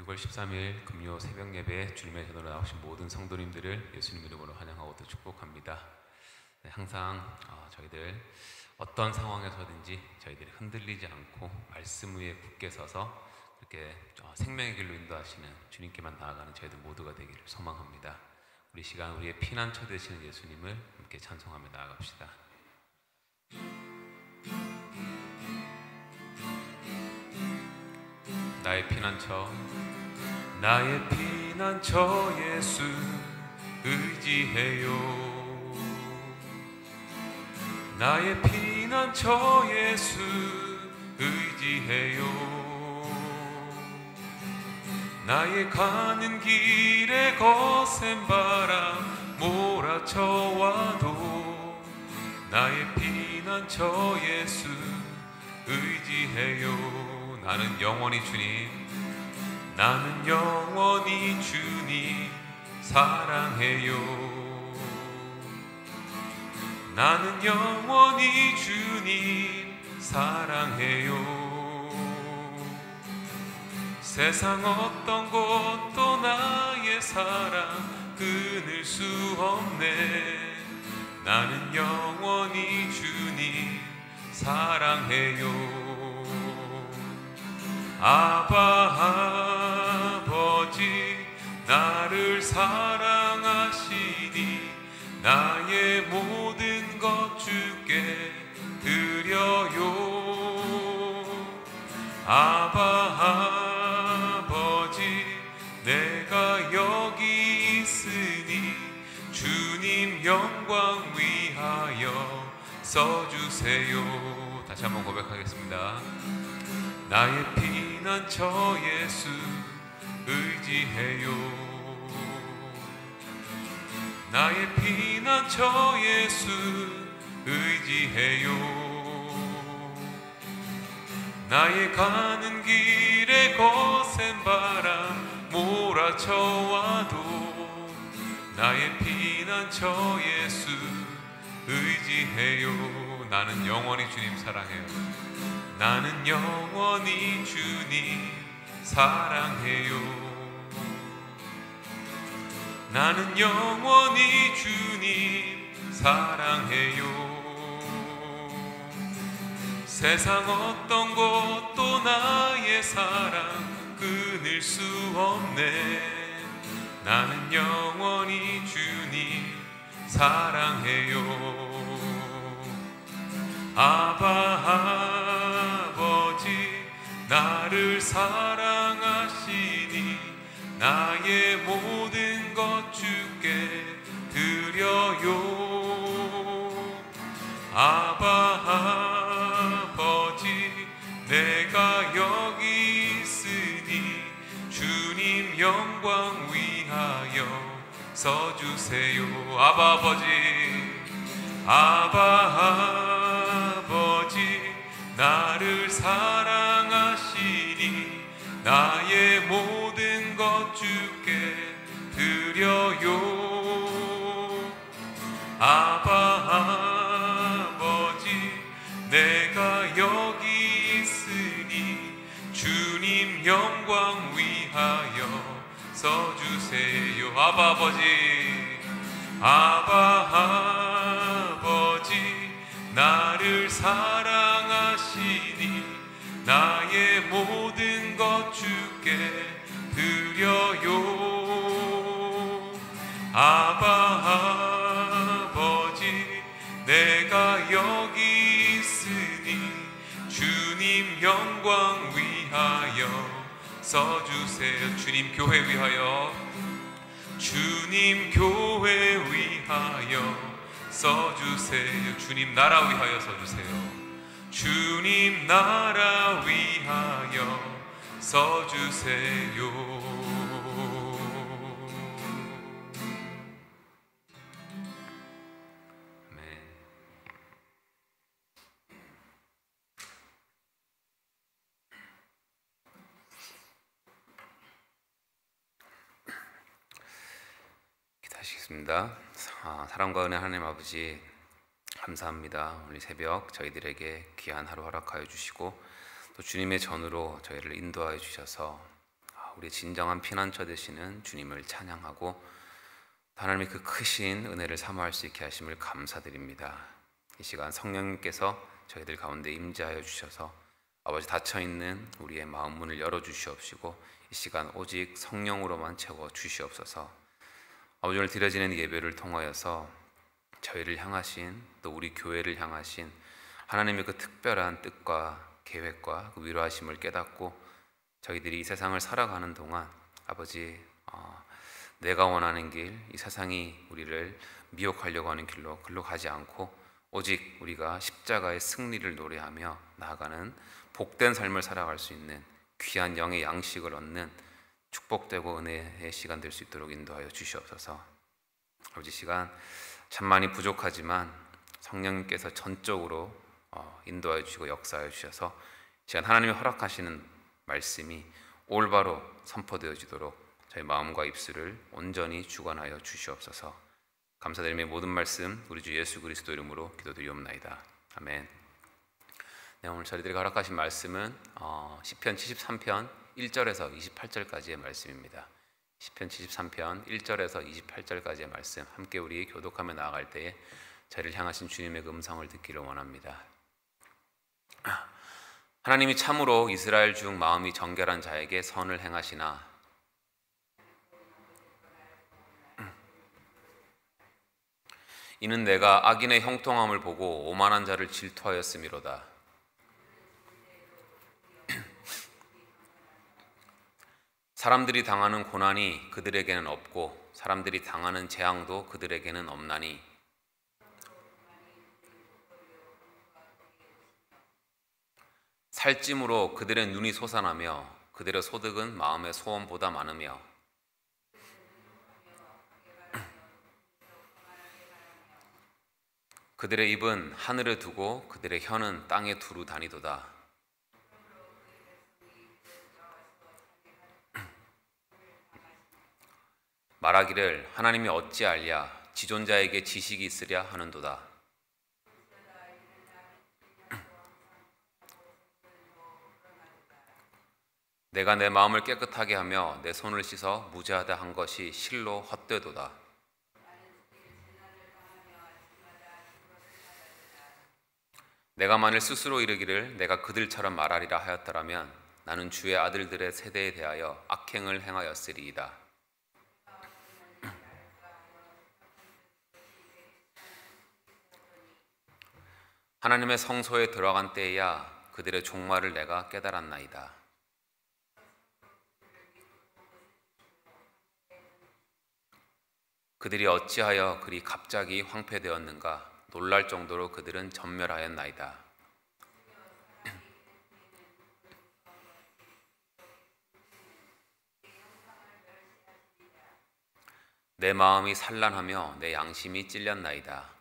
6월 13일 금요 새벽 예배에 주님의 전으로 나오신 모든 성도님들을 예수님 이름으로 환영하고 또 축복합니다. 네, 항상 저희들 어떤 상황에서든지 저희들이 흔들리지 않고 말씀 위에 굳게 서서 그렇게 생명의 길로 인도하시는 주님께만 나아가는 저희들 모두가 되기를 소망합니다. 우리 시간 우리의 피난처 되시는 예수님을 함께 찬송하며 나아갑시다. 나의 피난처, 나의 피난처 예수 의지해요. 나의 피난처 예수 의지해요. 나의 가는 길에 거센 바람 몰아쳐와도 나의 피난처 예수 의지해요. 나는 영원히 주님, 나는 영원히 주님 사랑해요. 나는 영원히 주님 사랑해요. 세상 어떤 것도 나의 사랑 끊을 수 없네. 나는 영원히 주님 사랑해요. 아바 아버지 나를 사랑하시니 나의 모든 것 주께 드려요. 아바 아버지 내가 여기 있으니 주님 영광 위하여 써주세요. 다시 한번 고백하겠습니다. 나의 피난처 예수 의지해요. 나의 피난처 예수 의지해요. 나의 가는 길에 거센 바람 몰아쳐와도 나의 피난처 예수 의지해요. 나는 영원히 주님 사랑해요. 나는 영원히 주님 사랑해요. 나는 영원히 주님 사랑해요. 세상 어떤 것도 나의 사랑 끊을 수 없네. 나는 영원히 주님 사랑해요. 아바 아버지 나를 사랑하시니 나의 모든 것 주께 드려요. 아바 아버지 내가 여기 있으니 주님 영광 위하여 써주세요. 아바 아버지 아바 아버지 나를 사랑하시니 나의 모든 것 주께 드려요. 아바 아버지 내가 여기 있으니 주님 영광 위하여 써주세요. 아바 아버지 아바 아버지 나를 사랑하시니 나의 모든 것 주께 드려요. 아바 아버지 내가 여기 있으니 주님 영광 위하여 써주세요. 주님 교회 위하여 주님 교회 위하여 써주세요. 주님 나라 위하여 써주세요. 주님 나라 위하여 써주세요. 기도하시겠습니다. 사랑과 은혜 하나님 아버지 감사합니다. 오늘 새벽 저희들에게 귀한 하루 허락하여 주시고 또 주님의 전으로 저희를 인도하여 주셔서 우리의 진정한 피난처 되시는 주님을 찬양하고 하나님의 그 크신 은혜를 사모할 수 있게 하심을 감사드립니다. 이 시간 성령님께서 저희들 가운데 임재하여 주셔서 아버지 닫혀있는 우리의 마음 문을 열어주시옵시고 이 시간 오직 성령으로만 채워 주시옵소서. 아버지 오늘 드려지는 예배를 통하여서 저희를 향하신 또 우리 교회를 향하신 하나님의 그 특별한 뜻과 계획과 그 위로하심을 깨닫고 저희들이 이 세상을 살아가는 동안 아버지 내가 원하는 길, 이 세상이 우리를 미혹하려고 하는 길로 가지 않고 오직 우리가 십자가의 승리를 노래하며 나아가는 복된 삶을 살아갈 수 있는 귀한 영의 양식을 얻는 축복되고 은혜의 시간 될 수 있도록 인도하여 주시옵소서. 아버지 시간 참 많이 부족하지만 성령님께서 전적으로 인도하여 주시고 역사하여 주셔서 시간 하나님이 허락하시는 말씀이 올바로 선포되어지도록 저희 마음과 입술을 온전히 주관하여 주시옵소서. 감사드리며 모든 말씀 우리 주 예수 그리스도 이름으로 기도드리옵나이다. 아멘. 네, 오늘 저희들이 허락하신 말씀은 시편 73편 1절에서 28절까지의 말씀입니다. 시편 73편 1절에서 28절까지의 말씀 함께 우리 교독하며 나아갈 때에 저희를 향하신 주님의 음성을 듣기를 원합니다. 하나님이 참으로 이스라엘 중 마음이 정결한 자에게 선을 행하시나 이는 내가 악인의 형통함을 보고 오만한 자를 질투하였음이로다. 사람들이 당하는 고난이 그들에게는 없고 사람들이 당하는 재앙도 그들에게는 없나니 살찜으로 그들의 눈이 솟아나며 그들의 소득은 마음의 소원보다 많으며 그들의 입은 하늘에 두고 그들의 혀는 땅에 두루 다니도다. 말하기를 하나님이 어찌 알랴 지존자에게 지식이 있으랴 하는도다. 내가 내 마음을 깨끗하게 하며 내 손을 씻어 무죄하다 한 것이 실로 헛되도다. 내가 만일 스스로 이르기를 내가 그들처럼 말하리라 하였더라면 나는 주의 아들들의 세대에 대하여 악행을 행하였으리이다. 하나님의 성소에 들어간 때에야 그들의 종말을 내가 깨달았나이다. 그들이 어찌하여 그리 갑자기 황폐되었는가 놀랄 정도로 그들은 전멸하였나이다. 내 마음이 산란하며 내 양심이 찔렸나이다.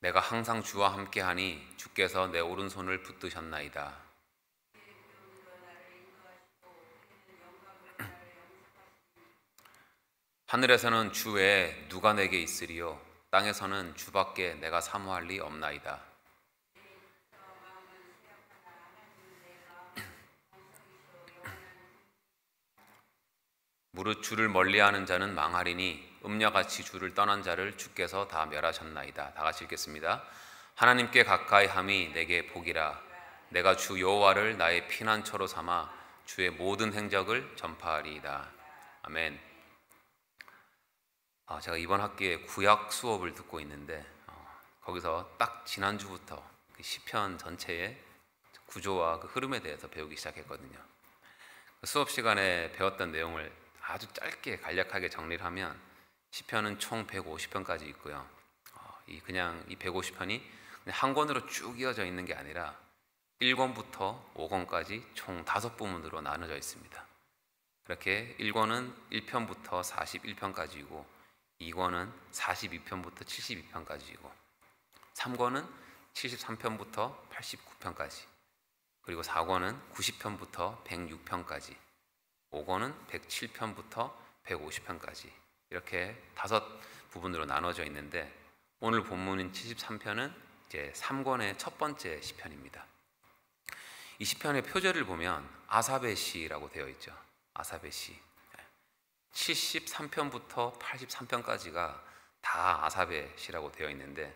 내가 항상 주와 함께하니 주께서 내 오른손을 붙드셨나이다. 하늘에서는 주 외에 누가 내게 있으리요 땅에서는 주밖에 내가 사모할 리 없나이다. 무릇 주를 멀리하는 자는 망하리니 음녀같이 주를 떠난 자를 주께서 다 멸하셨나이다. 다 같이 읽겠습니다. 하나님께 가까이 함이 내게 복이라. 내가 주 여호와를 나의 피난처로 삼아 주의 모든 행적을 전파하리이다. 아멘. 제가 이번 학기에 구약 수업을 듣고 있는데 거기서 딱 지난주부터 그 시편 전체의 구조와 그 흐름에 대해서 배우기 시작했거든요. 그 수업 시간에 배웠던 내용을 아주 짧게 간략하게 정리를 하면 시편은 총 150편까지 있고요. 이 150편이 한 권으로 쭉 이어져 있는 게 아니라 1권부터 5권까지 총 5부문으로 나눠져 있습니다. 그렇게 1권은 1편부터 41편까지이고 2권은 42편부터 72편까지이고 3권은 73편부터 89편까지 그리고 4권은 90편부터 106편까지 5권은 107편부터 150편까지 이렇게 5부분으로 나눠져 있는데 오늘 본문인 73편은 이제 3권의 첫 번째 시편입니다. 이 시편의 표제를 보면 아삽의 시라고 되어 있죠. 아삽의 시. 73편부터 83편까지가 다 아삽의 시라고 되어 있는데,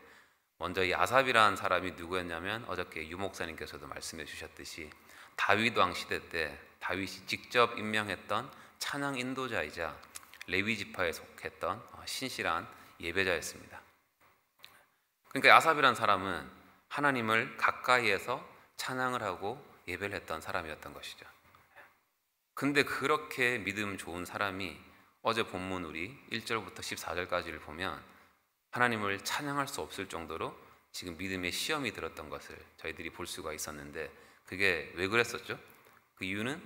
먼저 이 아삽이라는 사람이 누구였냐면 어저께 유 목사님께서도 말씀해 주셨듯이 다윗 왕 시대 때 다윗이 직접 임명했던 찬양 인도자이자 레위 지파에 속했던 신실한 예배자였습니다. 그러니까 아삽이라는 사람은 하나님을 가까이에서 찬양을 하고 예배를 했던 사람이었던 것이죠. 근데 그렇게 믿음 좋은 사람이 어제 본문 우리 1절부터 14절까지를 보면 하나님을 찬양할 수 없을 정도로 지금 믿음의 시험이 들었던 것을 저희들이 볼 수가 있었는데, 그게 왜 그랬었죠? 그 이유는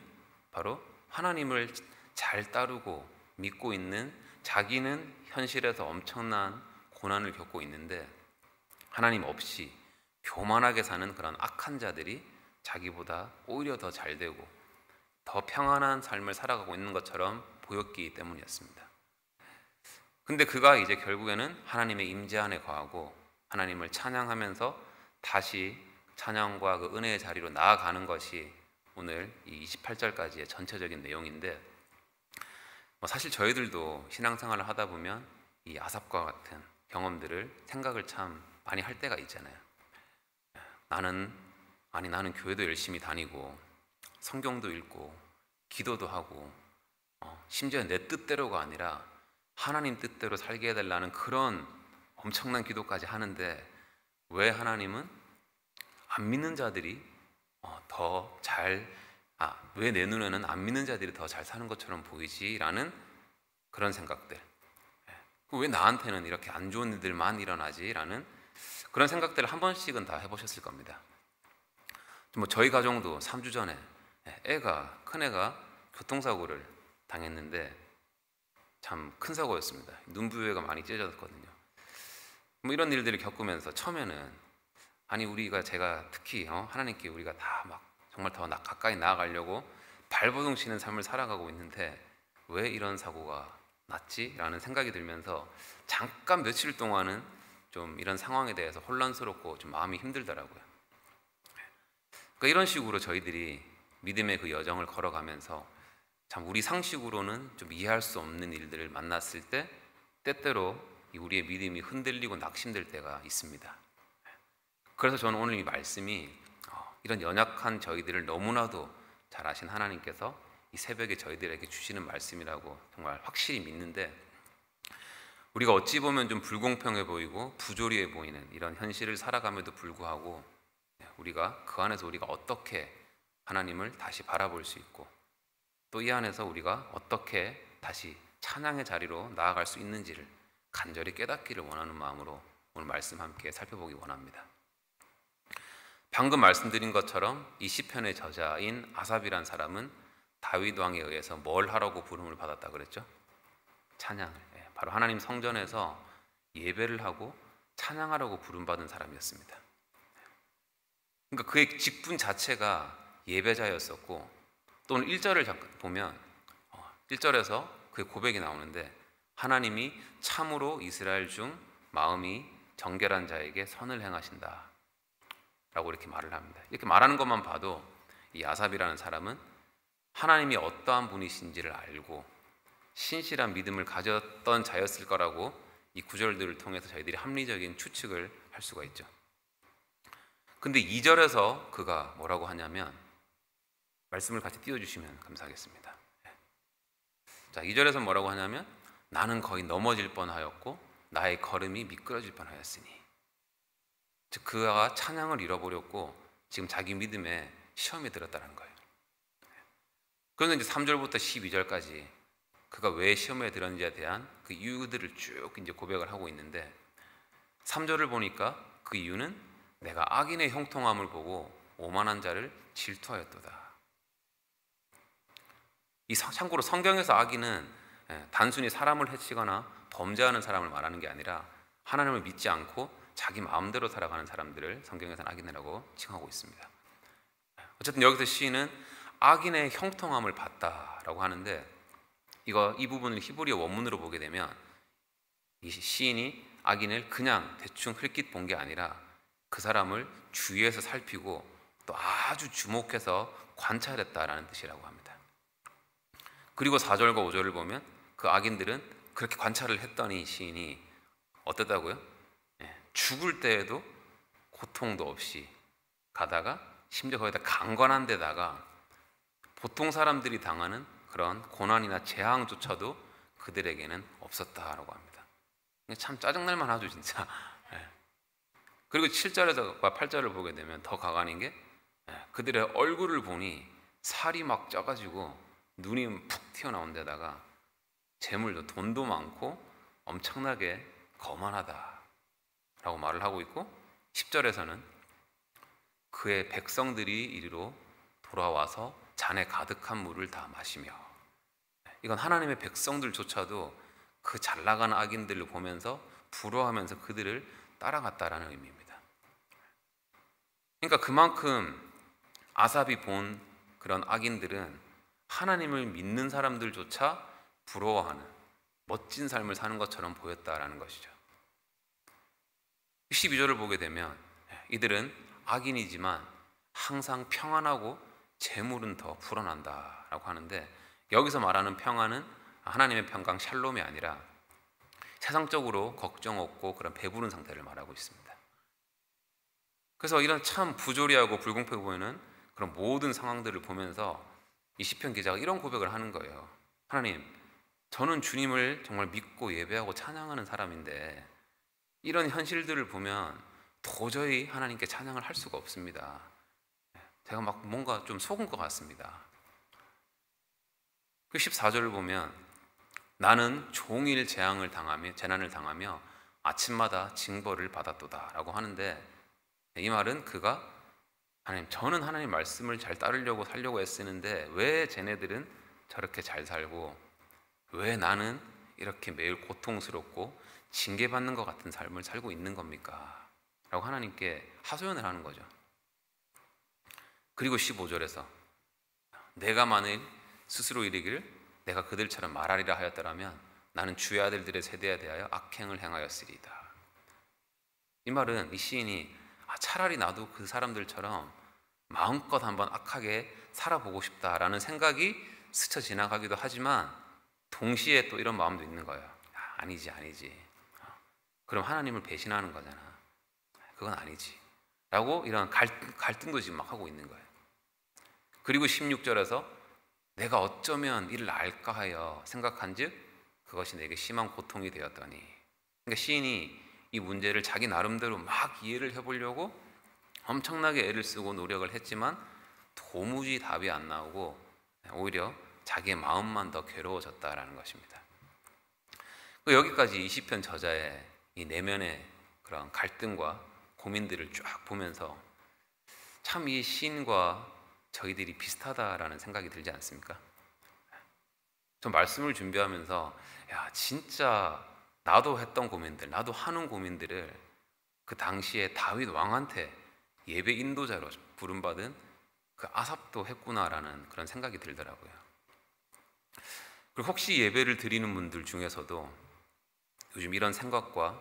바로 하나님을 잘 따르고 믿고 있는 자기는 현실에서 엄청난 고난을 겪고 있는데 하나님 없이 교만하게 사는 그런 악한 자들이 자기보다 오히려 더 잘 되고 더 평안한 삶을 살아가고 있는 것처럼 보였기 때문이었습니다. 근데 그가 이제 결국에는 하나님의 임재 안에 거하고 하나님을 찬양하면서 다시 찬양과 그 은혜의 자리로 나아가는 것이 오늘 이 28절까지의 전체적인 내용인데, 사실 저희들도 신앙생활을 하다 보면 이 아삽과 같은 경험들을 생각을 참 많이 할 때가 있잖아요. 나는 교회도 열심히 다니고 성경도 읽고 기도도 하고 심지어 내 뜻대로가 아니라 하나님 뜻대로 살게 해달라는 그런 엄청난 기도까지 하는데 왜 하나님은 안 믿는 자들이 왜 내 눈에는 안 믿는 자들이 더 잘 사는 것처럼 보이지라는 그런 생각들, 왜 나한테는 이렇게 안 좋은 일들만 일어나지라는 그런 생각들을 한 번씩은 다 해보셨을 겁니다. 저희 가정도 3주 전에 큰애가 교통사고를 당했는데 참 큰 사고였습니다. 눈부위가 많이 찢어졌거든요. 이런 일들을 겪으면서 처음에는 제가 특히 하나님께 우리가 다 막 정말 더 가까이 나아가려고 발버둥 치는 삶을 살아가고 있는데 왜 이런 사고가 났지? 라는 생각이 들면서 잠깐 며칠 동안은 좀 이런 상황에 대해서 혼란스럽고 좀 마음이 힘들더라고요. 그러니까 이런 식으로 저희들이 믿음의 그 여정을 걸어가면서 참 우리 상식으로는 좀 이해할 수 없는 일들을 만났을 때 때때로 우리의 믿음이 흔들리고 낙심될 때가 있습니다. 그래서 저는 오늘 이 말씀이 이런 연약한 저희들을 너무나도 잘 아신 하나님께서 이 새벽에 저희들에게 주시는 말씀이라고 정말 확실히 믿는데, 우리가 어찌 보면 좀 불공평해 보이고 부조리해 보이는 이런 현실을 살아감에도 불구하고 우리가 그 안에서 우리가 어떻게 하나님을 다시 바라볼 수 있고 또 이 안에서 우리가 어떻게 다시 찬양의 자리로 나아갈 수 있는지를 간절히 깨닫기를 원하는 마음으로 오늘 말씀 함께 살펴보기 원합니다. 방금 말씀드린 것처럼 이 시편의 저자인 아삽이란 사람은 다윗 왕에 의해서 뭘 하라고 부름을 받았다 그랬죠? 찬양을. 바로 하나님 성전에서 예배를 하고 찬양하라고 부름받은 사람이었습니다. 그러니까 그의 직분 자체가 예배자였었고, 또 오늘 1절을 보면 1절에서 그의 고백이 나오는데 하나님이 참으로 이스라엘 중 마음이 정결한 자에게 선을 행하신다 라고 이렇게 말을 합니다. 이렇게 말하는 것만 봐도 이 아삽이라는 사람은 하나님이 어떠한 분이신지를 알고 신실한 믿음을 가졌던 자였을 거라고 이 구절들을 통해서 저희들이 합리적인 추측을 할 수가 있죠. 근데 2절에서 그가 뭐라고 하냐면, 말씀을 같이 띄워주시면 감사하겠습니다. 자, 2절에서 뭐라고 하냐면 나는 거의 넘어질 뻔하였고 나의 걸음이 미끄러질 뻔하였으니, 즉 그가 찬양을 잃어버렸고 지금 자기 믿음에 시험에 들었다는 거예요. 그래서 이제 3절부터 12절까지 그가 왜 시험에 들었는지에 대한 그 이유들을 쭉 이제 고백을 하고 있는데, 3절을 보니까 그 이유는 내가 악인의 형통함을 보고 오만한 자를 질투하였도다. 참고로 성경에서 악인은 단순히 사람을 해치거나 범죄하는 사람을 말하는 게 아니라 하나님을 믿지 않고 자기 마음대로 살아가는 사람들을 성경에서는 악인이라고 칭하고 있습니다. 어쨌든 여기서 시인은 악인의 형통함을 봤다라고 하는데, 이 부분을 히브리어 원문으로 보게 되면 이 시인이 악인을 그냥 대충 흘낏 본 게 아니라 그 사람을 주위에서 살피고 또 아주 주목해서 관찰했다라는 뜻이라고 합니다. 그리고 4절과 5절을 보면 그 악인들은 그렇게 관찰을 했더니 시인이 어땠다고요? 죽을 때에도 고통도 없이 가다가 심지어 거기다 강건한 데다가 보통 사람들이 당하는 그런 고난이나 재앙조차도 그들에게는 없었다라고 합니다. 참 짜증날만 하죠 진짜. 그리고 7절에서 8절을 보게 되면 더 가관인 게 그들의 얼굴을 보니 살이 막 쪄가지고 눈이 푹 튀어나온 데다가 재물도 돈도 많고 엄청나게 거만하다라고 말을 하고 있고 10절에서는 그의 백성들이 이리로 돌아와서 잔에 가득한 물을 다 마시며, 이건 하나님의 백성들조차도 그 잘나가는 악인들을 보면서 부러워하면서 그들을 따라갔다라는 의미입니다. 그러니까 그만큼 아삽이 본 그런 악인들은 하나님을 믿는 사람들조차 부러워하는 멋진 삶을 사는 것처럼 보였다라는 것이죠. 12절을 보게 되면 이들은 악인이지만 항상 평안하고 재물은 더 불어난다라고 하는데, 여기서 말하는 평안은 하나님의 평강 샬롬이 아니라 세상적으로 걱정 없고 그런 배부른 상태를 말하고 있습니다. 그래서 이런 참 부조리하고 불공평해 보이는 그런 모든 상황들을 보면서 이 시편 기자가 이런 고백을 하는 거예요. 하나님, 저는 주님을 정말 믿고 예배하고 찬양하는 사람인데 이런 현실들을 보면 도저히 하나님께 찬양을 할 수가 없습니다. 제가 막 뭔가 좀 속은 것 같습니다. 그 14절을 보면 나는 종일 재난을 당하며 아침마다 징벌을 받았도다 라고 하는데, 이 말은 그가 하나님, 저는 하나님 말씀을 잘 따르려고 살려고 애쓰는데 왜 쟤네들은 저렇게 잘 살고 왜 나는 이렇게 매일 고통스럽고 징계받는 것 같은 삶을 살고 있는 겁니까? 라고 하나님께 하소연을 하는 거죠. 그리고 15절에서 내가 만일 스스로 이르기를 내가 그들처럼 말하리라 하였더라면 나는 주의 아들들의 세대에 대하여 악행을 행하였으리이다. 이 말은 이 시인이 차라리 나도 그 사람들처럼 마음껏 한번 악하게 살아보고 싶다라는 생각이 스쳐 지나가기도 하지만 동시에 또 이런 마음도 있는 거예요. 아니지. 그럼 하나님을 배신하는 거잖아. 그건 아니지. 라고 이런 갈등도 지금 막 하고 있는 거예요. 그리고 16절에서 내가 어쩌면 이를 알까 하여 생각한즉 그것이 내게 심한 고통이 되었더니, 그러니까 시인이 이 문제를 자기 나름대로 막 이해를 해보려고 엄청나게 애를 쓰고 노력을 했지만 도무지 답이 안 나오고 오히려 자기의 마음만 더 괴로워졌다라는 것입니다. 여기까지 이 시편 저자의 이 내면의 그런 갈등과 고민들을 쫙 보면서 참 이 시인과 저희들이 비슷하다라는 생각이 들지 않습니까? 전 말씀을 준비하면서 진짜 나도 했던 고민들, 나도 하는 고민들을 그 당시에 다윗 왕한테 예배 인도자로 부름받은 그 아삽도 했구나라는 그런 생각이 들더라고요. 그리고 혹시 예배를 드리는 분들 중에서도 요즘 이런 생각과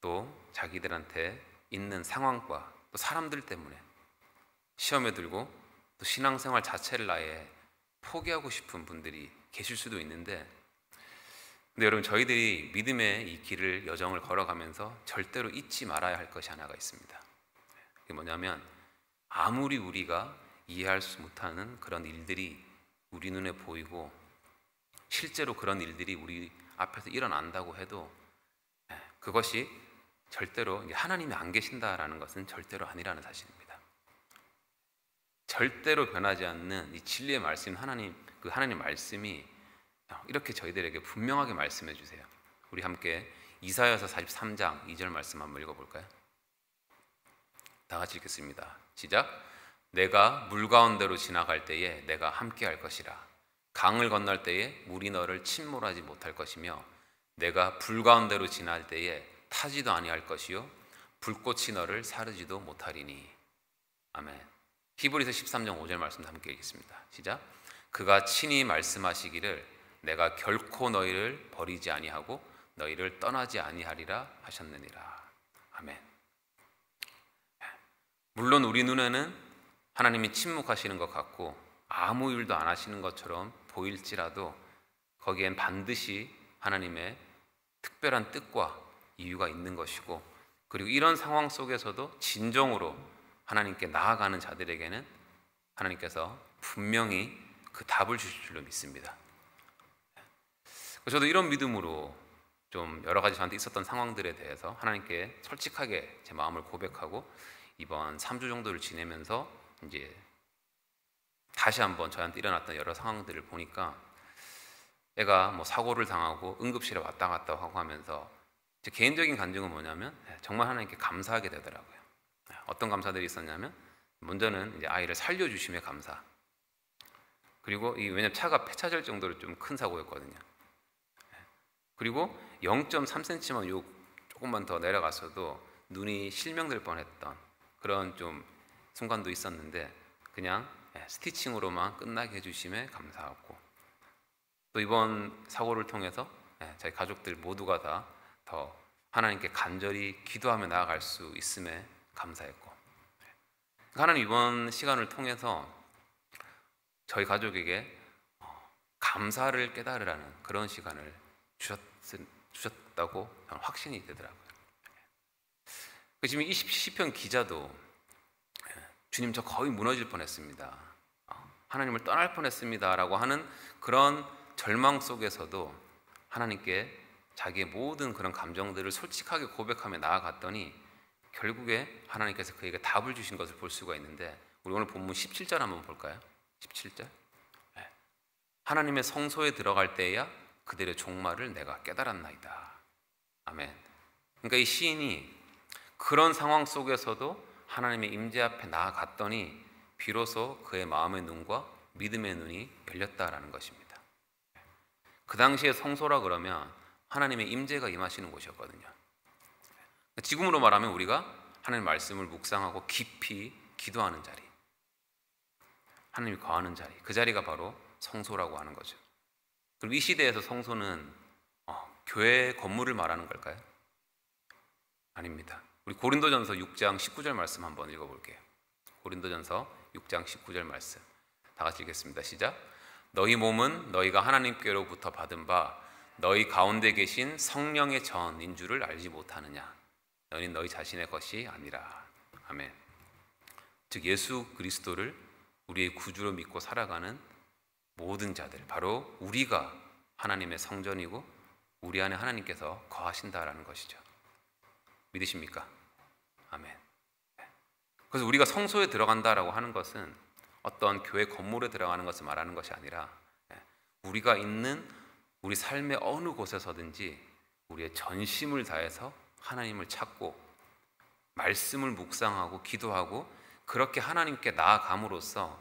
또 자기들한테 있는 상황과 또 사람들 때문에 시험에 들고 또 신앙생활 자체를 아예 포기하고 싶은 분들이 계실 수도 있는데, 근데 여러분, 저희들이 믿음의 이 길을 여정을 걸어가면서 절대로 잊지 말아야 할 것이 하나가 있습니다. 그게 뭐냐면 아무리 우리가 이해할 수 못하는 그런 일들이 우리 눈에 보이고 실제로 그런 일들이 우리 앞에서 일어난다고 해도 그것이 절대로 하나님이 안 계신다라는 것은 절대로 아니라는 사실입니다. 절대로 변하지 않는 이 진리의 말씀, 그 하나님 말씀이 이렇게 저희들에게 분명하게 말씀해 주세요. 우리 함께 이사야서 43장 2절 말씀 한번 읽어볼까요? 다 같이 읽겠습니다. 시작. 내가 물 가운데로 지나갈 때에 내가 함께 할 것이라. 강을 건널 때에 물이 너를 침몰하지 못할 것이며 내가 불 가운데로 지날 때에 타지도 아니할 것이요 불꽃이 너를 사르지도 못하리니. 아멘. 히브리서 13장 5절 말씀도 함께 읽겠습니다. 시작. 그가 친히 말씀하시기를 내가 결코 너희를 버리지 아니하고 너희를 떠나지 아니하리라 하셨느니라. 아멘. 물론 우리 눈에는 하나님이 침묵하시는 것 같고 아무 일도 안 하시는 것처럼 보일지라도 거기엔 반드시 하나님의 특별한 뜻과 이유가 있는 것이고, 그리고 이런 상황 속에서도 진정으로 하나님께 나아가는 자들에게는 하나님께서 분명히 그 답을 주실 줄로 믿습니다. 저도 이런 믿음으로 좀 여러 가지 저한테 있었던 상황들에 대해서 하나님께 솔직하게 제 마음을 고백하고 이번 3주 정도를 지내면서 이제 다시 한번 저한테 일어났던 여러 상황들을 보니까 애가 뭐 사고를 당하고 응급실에 왔다 갔다 하고 하면서 제 개인적인 간증은 뭐냐면 정말 하나님께 감사하게 되더라고요. 어떤 감사들이 있었냐면, 먼저는 이제 아이를 살려주심에 감사. 그리고 왜냐면 차가 폐차될 정도로 좀 큰 사고였거든요. 그리고 0.3cm만 조금만 더 내려갔어도 눈이 실명될 뻔했던 그런 좀 순간도 있었는데, 그냥 스티칭으로만 끝나게 해주심에 감사하고, 또 이번 사고를 통해서 저희 가족들 모두가 다 더 하나님께 간절히 기도하며 나아갈 수 있음에 감사했고, 하나님 이번 시간을 통해서 저희 가족에게 감사를 깨달으라는 그런 시간을 주셨다고 저는 확신이 되더라고요. 지금 이 시편 기자도 주님, 저 거의 무너질 뻔했습니다, 하나님을 떠날 뻔했습니다 라고 하는 그런 절망 속에서도 하나님께 자기의 모든 그런 감정들을 솔직하게 고백하며 나아갔더니 결국에 하나님께서 그에게 답을 주신 것을 볼 수가 있는데, 우리 오늘 본문 17절 한번 볼까요? 17절. 하나님의 성소에 들어갈 때야 그들의 종말을 내가 깨달았나이다. 아멘. 그러니까 이 시인이 그런 상황 속에서도 하나님의 임재 앞에 나아갔더니 비로소 그의 마음의 눈과 믿음의 눈이 열렸다라는 것입니다. 그 당시에 성소라 그러면 하나님의 임재가 임하시는 곳이었거든요. 지금으로 말하면 우리가 하나님의 말씀을 묵상하고 깊이 기도하는 자리, 하나님이 거하는 자리, 그 자리가 바로 성소라고 하는 거죠. 그리고 이 시대에서 성소는 교회 건물을 말하는 걸까요? 아닙니다. 우리 고린도전서 6장 19절 말씀 한번 읽어볼게요. 고린도전서 6장 19절 말씀 다 같이 읽겠습니다. 시작. 너희 몸은 너희가 하나님께로부터 받은 바 너희 가운데 계신 성령의 전인 줄을 알지 못하느냐. 너희는 너희 자신의 것이 아니라. 아멘. 즉 예수 그리스도를 우리의 구주로 믿고 살아가는 모든 자들, 바로 우리가 하나님의 성전이고 우리 안에 하나님께서 거하신다라는 것이죠. 믿으십니까? 아멘. 그래서 우리가 성소에 들어간다라고 하는 것은 어떤 교회 건물에 들어가는 것을 말하는 것이 아니라 우리가 있는 우리 삶의 어느 곳에서든지 우리의 전심을 다해서 하나님을 찾고 말씀을 묵상하고 기도하고 그렇게 하나님께 나아감으로써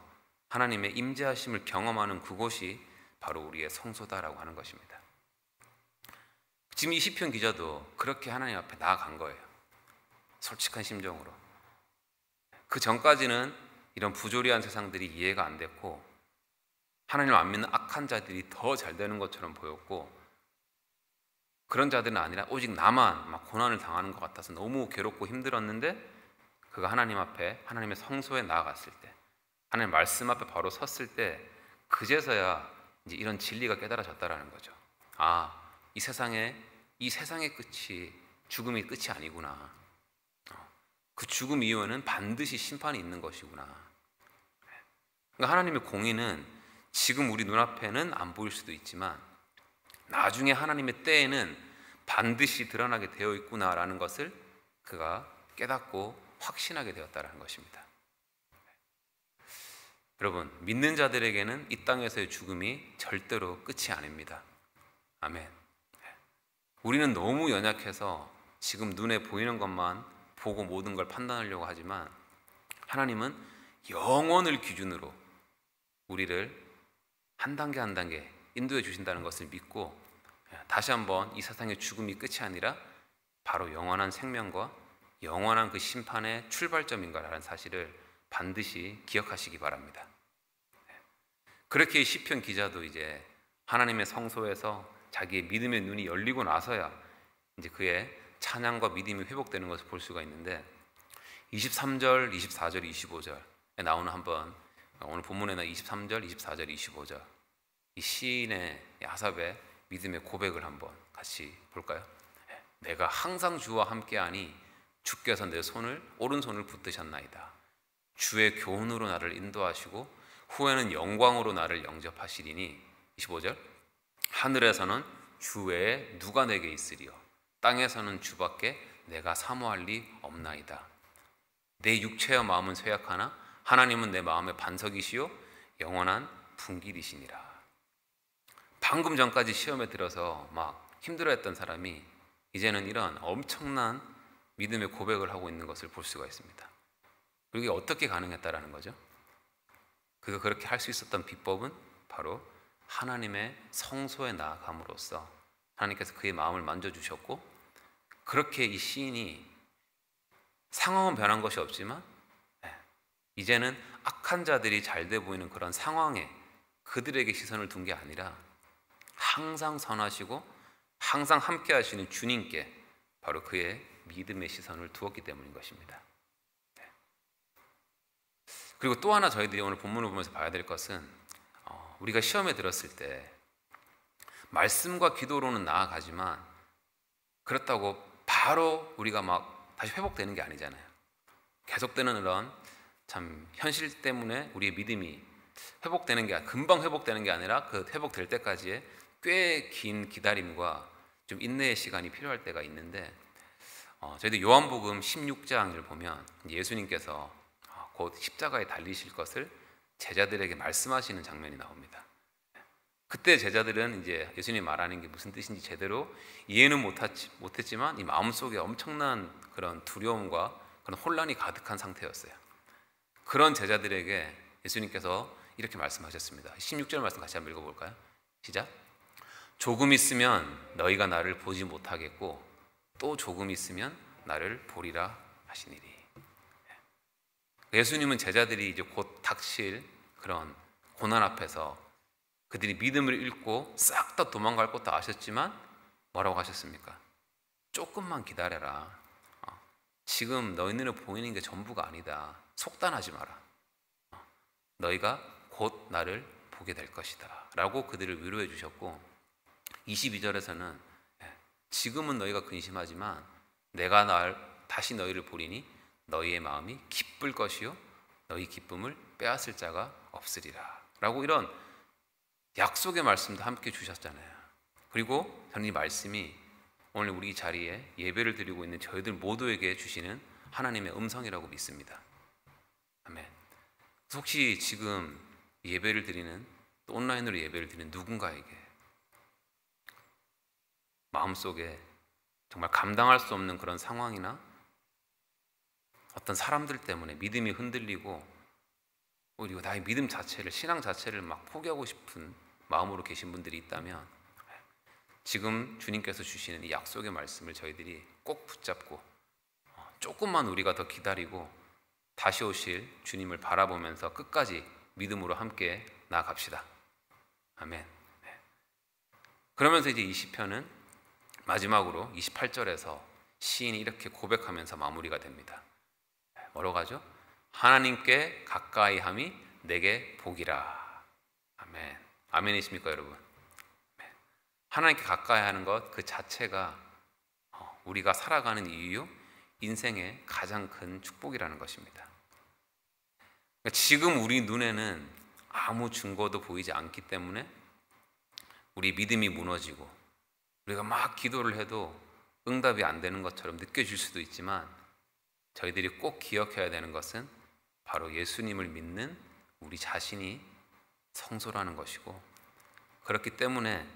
하나님의 임재하심을 경험하는 그곳이 바로 우리의 성소다라고 하는 것입니다. 지금 이 시편 기자도 그렇게 하나님 앞에 나아간 거예요. 솔직한 심정으로. 그 전까지는 이런 부조리한 세상들이 이해가 안 됐고 하나님을 안 믿는 악한 자들이 더 잘 되는 것처럼 보였고, 그런 자들은 아니라 오직 나만 막 고난을 당하는 것 같아서 너무 괴롭고 힘들었는데, 그가 하나님 앞에 하나님의 성소에 나아갔을 때, 하나님 말씀 앞에 바로 섰을 때 그제서야 이제 이런 진리가 깨달아졌다라는 거죠. 아, 이 세상의 끝이 죽음이 끝이 아니구나. 그 죽음 이후에는 반드시 심판이 있는 것이구나. 그러니까 하나님의 공의는 지금 우리 눈앞에는 안 보일 수도 있지만 나중에 하나님의 때에는 반드시 드러나게 되어 있구나라는 것을 그가 깨닫고 확신하게 되었다는 것입니다. 여러분, 믿는 자들에게는 이 땅에서의 죽음이 절대로 끝이 아닙니다. 아멘. 우리는 너무 연약해서 지금 눈에 보이는 것만 보고 모든 걸 판단하려고 하지만 하나님은 영원을 기준으로 우리를 한 단계 한 단계 인도해 주신다는 것을 믿고 다시 한번 이 세상의 죽음이 끝이 아니라 바로 영원한 생명과 영원한 그 심판의 출발점인가라는 사실을 반드시 기억하시기 바랍니다. 그렇게 시편 기자도 이제 하나님의 성소에서 자기의 믿음의 눈이 열리고 나서야 이제 그의 찬양과 믿음이 회복되는 것을 볼 수가 있는데 23절, 24절, 25절 나오는 한번 오늘 본문에는 23절, 24절, 25절 이 시인의 아삽의 믿음의 고백을 한번 같이 볼까요? 내가 항상 주와 함께하니 주께서 내 오른손을 붙드셨나이다. 주의 교훈으로 나를 인도하시고 후에는 영광으로 나를 영접하시리니 25절 하늘에서는 주 외에 누가 내게 있으리요 땅에서는 주밖에 내가 사모할 리 없나이다. 내 육체와 마음은 쇠약하나 하나님은 내 마음의 반석이시요 영원한 분길이시니라. 방금 전까지 시험에 들어서 막 힘들어했던 사람이 이제는 이런 엄청난 믿음의 고백을 하고 있는 것을 볼 수가 있습니다. 그리고 이게 어떻게 가능했다라는 거죠? 그가 그렇게 할 수 있었던 비법은 바로 하나님의 성소에 나아감으로써 하나님께서 그의 마음을 만져주셨고, 그렇게 이 시인이 상황은 변한 것이 없지만 이제는 악한 자들이 잘돼 보이는 그런 상황에 그들에게 시선을 둔 게 아니라 항상 선하시고 항상 함께 하시는 주님께 바로 그의 믿음의 시선을 두었기 때문인 것입니다. 그리고 또 하나 저희들이 오늘 본문을 보면서 봐야 될 것은 우리가 시험에 들었을 때 말씀과 기도로는 나아가지만 그렇다고 바로 우리가 막 다시 회복되는 게 아니잖아요. 계속되는 이런 참 현실 때문에 우리의 믿음이 회복되는 게 금방 회복되는 게 아니라 그 회복될 때까지의 꽤 긴 기다림과 좀 인내의 시간이 필요할 때가 있는데 저희도 요한복음 16장을 보면 예수님께서 곧 십자가에 달리실 것을 제자들에게 말씀하시는 장면이 나옵니다. 그때 제자들은 이제 예수님이 말하는 게 무슨 뜻인지 제대로 이해는 못했지만 이 마음속에 엄청난 그런 두려움과 그런 혼란이 가득한 상태였어요. 그런 제자들에게 예수님께서 이렇게 말씀하셨습니다. 16절 말씀 같이 한번 읽어볼까요? 시작. 조금 있으면 너희가 나를 보지 못하겠고 또 조금 있으면 나를 보리라 하시니리. 예수님은 제자들이 이제 곧 닥칠 그런 고난 앞에서 그들이 믿음을 잃고 싹 다 도망갈 것도 아셨지만 뭐라고 하셨습니까? 조금만 기다려라. 지금 너희 눈에 보이는 게 전부가 아니다. 속단하지 마라. 너희가 곧 나를 보게 될 것이다 라고 그들을 위로해 주셨고, 22절에서는 지금은 너희가 근심하지만 내가 다시 너희를 보리니 너희의 마음이 기쁠 것이요 너희 기쁨을 빼앗을 자가 없으리라 라고 이런 약속의 말씀도 함께 주셨잖아요. 그리고 저는 이 말씀이 오늘 우리 이 자리에 예배를 드리고 있는 저희들 모두에게 주시는 하나님의 음성이라고 믿습니다. 아멘. 혹시 지금 예배를 드리는, 또 온라인으로 예배를 드리는 누군가에게 마음속에 정말 감당할 수 없는 그런 상황이나 어떤 사람들 때문에 믿음이 흔들리고 오히려 나의 믿음 자체를, 신앙 자체를 막 포기하고 싶은 마음으로 계신 분들이 있다면 지금 주님께서 주시는 이 약속의 말씀을 저희들이 꼭 붙잡고 조금만 우리가 더 기다리고 다시 오실 주님을 바라보면서 끝까지 믿음으로 함께 나아갑시다. 아멘. 그러면서 이제 이 시편은 마지막으로 28절에서 시인이 이렇게 고백하면서 마무리가 됩니다. 뭐라고 하죠? 하나님께 가까이 함이 내게 복이라. 아멘. 아멘이십니까 여러분? 하나님께 가까이 하는 것 그 자체가 우리가 살아가는 이유, 인생의 가장 큰 축복이라는 것입니다. 지금 우리 눈에는 아무 증거도 보이지 않기 때문에 우리 믿음이 무너지고 우리가 막 기도를 해도 응답이 안 되는 것처럼 느껴질 수도 있지만 저희들이 꼭 기억해야 되는 것은 바로 예수님을 믿는 우리 자신이 성소라는 것이고, 그렇기 때문에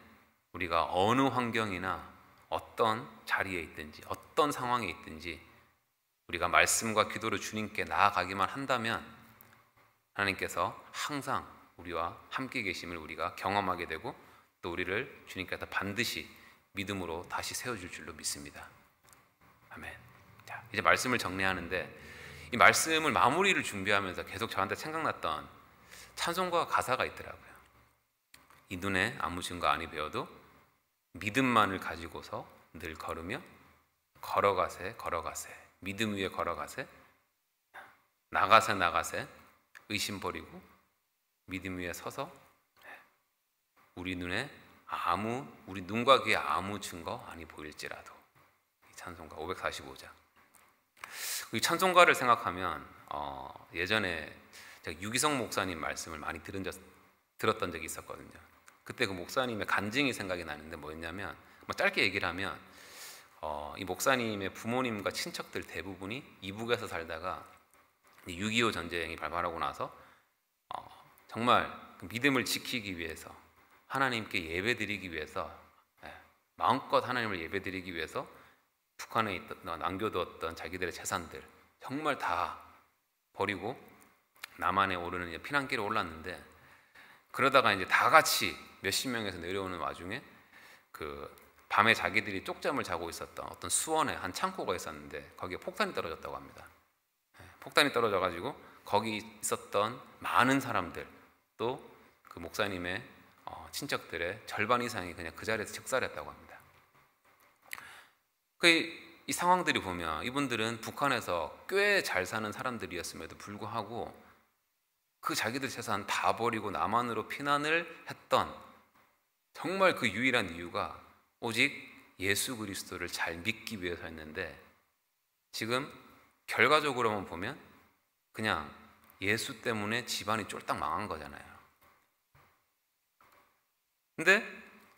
우리가 어느 환경이나 어떤 자리에 있든지 어떤 상황에 있든지 우리가 말씀과 기도로 주님께 나아가기만 한다면 하나님께서 항상 우리와 함께 계심을 우리가 경험하게 되고 또 우리를 주님께서 반드시 믿음으로 다시 세워줄 줄로 믿습니다. 아멘. 자, 이제 말씀을 정리하는데 이 말씀을 마무리를 준비하면서 계속 저한테 생각났던 찬송가 가사가 있더라고요. 이 눈에 아무 증거 아니 배워도 믿음만을 가지고서 늘 걸으며 걸어가세 걸어가세 믿음 위에 걸어가세 나가세 나가세 의심 버리고 믿음 위에 서서 우리 눈과 귀에 아무 증거 아니 보일지라도. 이 찬송가 545장. 이 찬송가를 생각하면 예전에 제가 유기성 목사님 말씀을 많이 들었던 적이 있었거든요. 그때 그 목사님의 간증이 생각이 나는데 뭐였냐면, 짧게 얘기를 하면 이 목사님의 부모님과 친척들 대부분이 이북에서 살다가 6.25 전쟁이 발발하고 나서 정말 믿음을 지키기 위해서, 하나님께 예배드리기 위해서, 마음껏 하나님을 예배드리기 위해서 북한에 남겨두었던 자기들의 재산들 정말 다 버리고 남한에 오르는 피난길에 올랐는데, 그러다가 이제 다 같이 몇십 명에서 내려오는 와중에 그 밤에 자기들이 쪽잠을 자고 있었던 어떤 수원에 한 창고가 있었는데 거기에 폭탄이 떨어졌다고 합니다. 폭탄이 떨어져가지고 거기 있었던 많은 사람들, 또 그 목사님의 친척들의 절반 이상이 그냥 그 자리에서 즉살했다고 합니다. 이 상황들이 보면 이분들은 북한에서 꽤 잘 사는 사람들이었음에도 불구하고 그 자기들 재산 다 버리고 남한으로 피난을 했던, 정말 그 유일한 이유가 오직 예수 그리스도를 잘 믿기 위해서였는데, 지금 결과적으로만 보면 그냥 예수 때문에 집안이 쫄딱 망한 거잖아요. 근데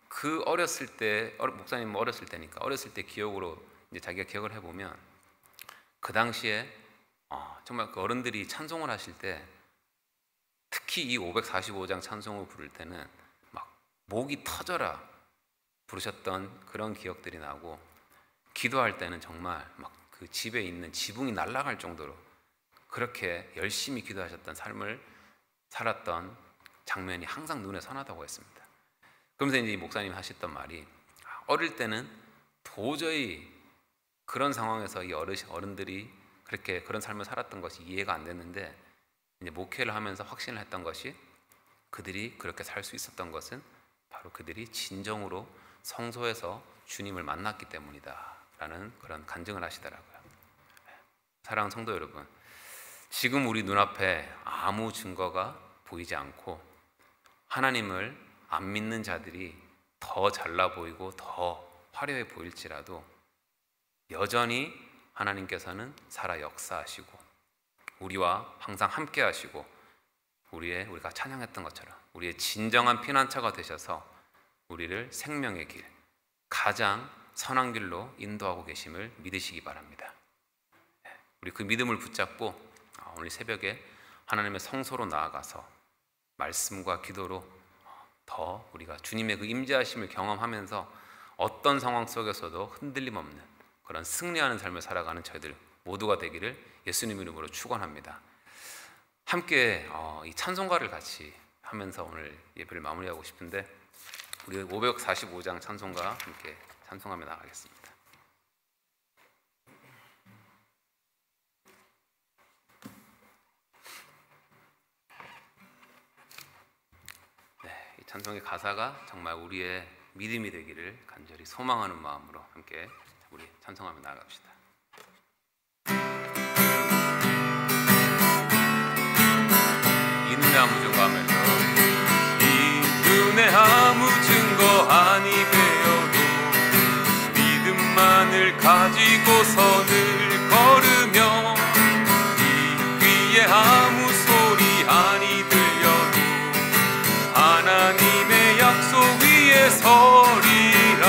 그 어렸을 때, 목사님 어렸을 때니까 어렸을 때 기억으로 이제 자기가 기억을 해보면, 그 당시에 정말 그 어른들이 찬송을 하실 때, 특히 이 545장 찬송을 부를 때는 막 목이 터져라 부르셨던 그런 기억들이 나고, 기도할 때는 정말 막 그 집에 있는 지붕이 날아갈 정도로 그렇게 열심히 기도하셨던 삶을 살았던 장면이 항상 눈에 선하다고 했습니다. 그러면서 이제 목사님이 하셨던 말이, 어릴 때는 도저히 그런 상황에서 이 어른들이 그렇게 그런 삶을 살았던 것이 이해가 안 됐는데, 이제 목회를 하면서 확신을 했던 것이, 그들이 그렇게 살 수 있었던 것은 바로 그들이 진정으로 성소에서 주님을 만났기 때문이다 라는 그런 간증을 하시더라고요. 사랑하는 성도 여러분, 지금 우리 눈앞에 아무 증거가 보이지 않고 하나님을 안 믿는 자들이 더 잘나 보이고 더 화려해 보일지라도, 여전히 하나님께서는 살아 역사하시고 우리와 항상 함께 하시고, 우리가 찬양했던 것처럼 우리의 진정한 피난처가 되셔서 우리를 생명의 길, 가장 선한 길로 인도하고 계심을 믿으시기 바랍니다. 우리 그 믿음을 붙잡고 오늘 새벽에 하나님의 성소로 나아가서 말씀과 기도로 더 우리가 주님의 그 임재하심을 경험하면서 어떤 상황 속에서도 흔들림 없는 그런 승리하는 삶을 살아가는 저희들 모두가 되기를 예수님 이름으로 축원합니다. 함께 이 찬송가를 같이 하면서 오늘 예배를 마무리하고 싶은데, 우리 545장 찬송가 함께 찬송하며 나가겠습니다. 이 찬송의 가사가 정말 우리의 믿음이 되기를 간절히 소망하는 마음으로 함께 우리 찬송하며 나아갑시다. 이 눈에 아무 증거 하면서, 이 눈에 아무 증거 아니 되어도 믿음만을 가지고서 늘 걸으며, 이 귀에 아무 소리 아니 들려도 하나님의 약속 위에 서리라.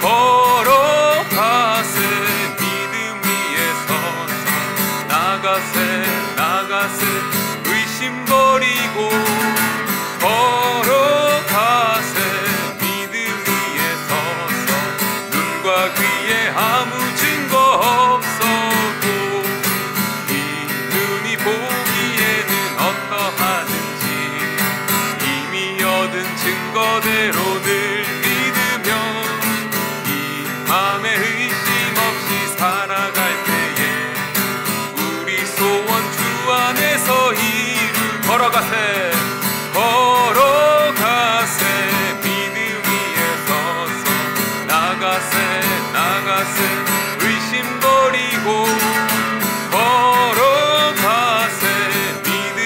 걸어가세 믿음 위에 서서 나가세 의심 버리고, 걸어가세 믿음 위에 서서 눈과 귀에 아무 증거 없어도, 이 눈이 보기에는 어떠하든지 이미 얻은 증거대로 늘 믿으며, 이 맘에 의심 없이 살아갈 때에 우리 소원 주 안에서 이루. 걸어가세 믿음 위에 서서 나가세 의심 버리고, 걸어가세 믿음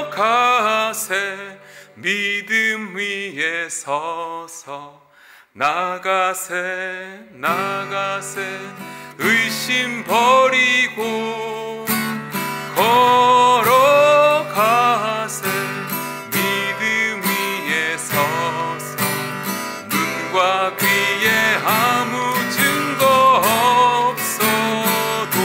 걸어가세 믿음 위에 서서 나가세 의심 버리고 걸어가세 믿음 위에 서서 눈과 귀에 아무 증거 없어도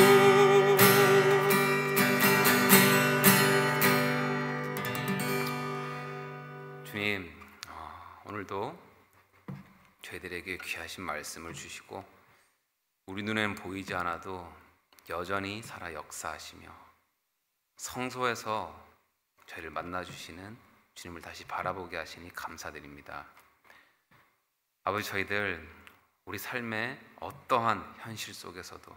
주님, 오늘도 저희들에게 귀하신 말씀을 주시고 우리 눈에는 보이지 않아도 여전히 살아 역사하시며 성소에서 저희를 만나주시는 주님을 다시 바라보게 하시니 감사드립니다. 아버지, 저희들 우리 삶의 어떠한 현실 속에서도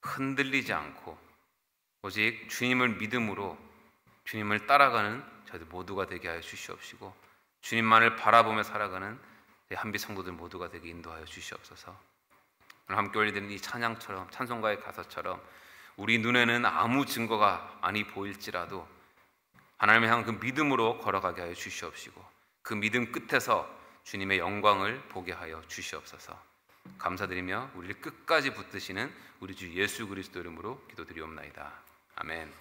흔들리지 않고 오직 주님을 믿음으로 주님을 따라가는 저희들 모두가 되게 하여 주시옵시고 주님만을 바라보며 살아가는 한빛 성도들 모두가 되게 인도하여 주시옵소서. 오늘 함께 올려드리는 이 찬양처럼 찬송가의 가사처럼 우리 눈에는 아무 증거가 아니 보일지라도 하나님을 향한 그 믿음으로 걸어가게 하여 주시옵시고 그 믿음 끝에서 주님의 영광을 보게 하여 주시옵소서. 감사드리며 우리를 끝까지 붙드시는 우리 주 예수 그리스도 이름으로 기도드리옵나이다. 아멘.